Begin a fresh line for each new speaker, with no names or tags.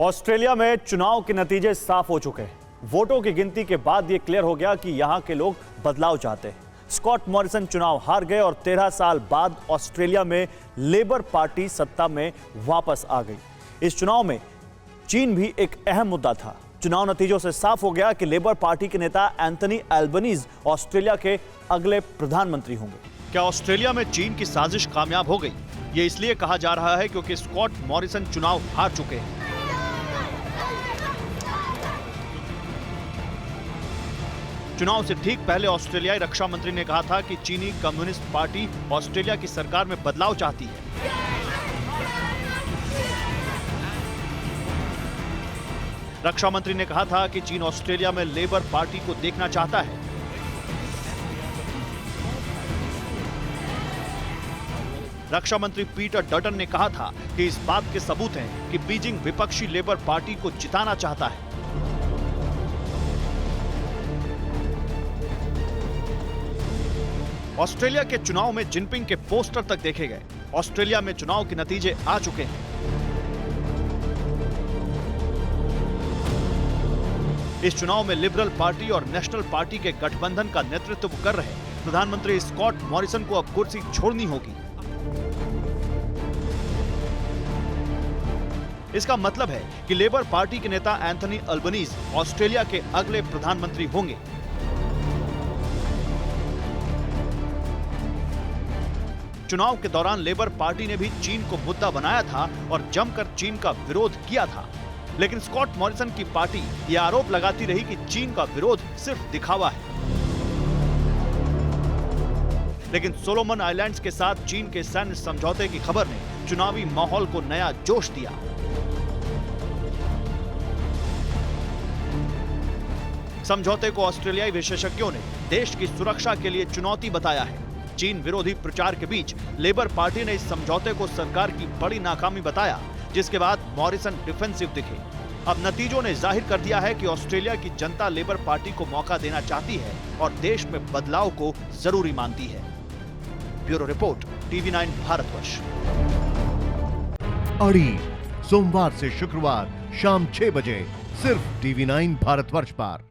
Australia में चुनाव के नतीजे साफ हो चुके हैं। वोटों की गिनती के बाद यह क्लियर हो गया कि यहां के लोग बदलाव चाहते हैं। स्कॉट मॉरिसन चुनाव हार गए और 13 साल बाद ऑस्ट्रेलिया में लेबर पार्टी सत्ता में वापस आ गई। इस चुनाव में चीन भी एक अहम मुद्दा था। चुनाव नतीजों से साफ हो गया कि लेबर पार्टी के नेता एंथनी अल्बनीज ऑस्ट्रेलिया के अगले प्रधानमंत्री होंगे। क्या ऑस्ट्रेलिया में चीन की साजिश कामयाब हो गई? ये इसलिए कहा जा रहा है क्योंकि स्कॉट मॉरिसन चुनाव हार चुके हैं। चुनाव से ठीक पहले ऑस्ट्रेलियाई रक्षा मंत्री ने कहा था कि चीनी कम्युनिस्ट पार्टी ऑस्ट्रेलिया की सरकार में बदलाव चाहती है। रक्षा मंत्री ने कहा था कि चीन ऑस्ट्रेलिया में लेबर पार्टी को देखना चाहता है। रक्षा मंत्री पीटर डटन ने कहा था कि इस बात के सबूत हैं कि बीजिंग विपक्षी लेबर पार्टी को जिताना चाहता है। ऑस्ट्रेलिया के चुनाव में जिनपिंग के पोस्टर तक देखे गए। ऑस्ट्रेलिया में चुनाव के नतीजे आ चुके हैं। इस चुनाव में लिबरल पार्टी और नेशनल पार्टी के गठबंधन का नेतृत्व कर रहे प्रधानमंत्री स्कॉट मॉरिसन को अब कुर्सी छोड़नी होगी। इसका मतलब है कि लेबर पार्टी के नेता एंथनी अल्बनीज ऑस्ट्रेलिया के अगले प्रधानमंत्री होंगे। चुनाव के दौरान लेबर पार्टी ने भी चीन को मुद्दा बनाया था और जमकर चीन का विरोध किया था, लेकिन स्कॉट मॉरिसन की पार्टी यह आरोप लगाती रही कि चीन का विरोध सिर्फ दिखावा है। लेकिन सोलोमन आइलैंड्स के साथ चीन के सैन्य समझौते की खबर ने चुनावी माहौल को नया जोश दिया। समझौते को ऑस्ट्रेलियाई विशेषज्ञों ने देश की सुरक्षा के लिए चुनौती बताया है। चीन विरोधी प्रचार के बीच लेबर पार्टी ने इस समझौते को सरकार की बड़ी नाकामी बताया, जिसके बाद मॉरिसन डिफेंसिव दिखे। अब नतीजों ने जाहिर कर दिया है कि ऑस्ट्रेलिया की जनता लेबर पार्टी को मौका देना चाहती है और देश में बदलाव को जरूरी मानती है। Bureau report, TV9 Bharatvarsh.
अड़ी सोमवार से शुक्रवार शाम 6 बजे सिर्फ TV9 भारतवर्ष पर।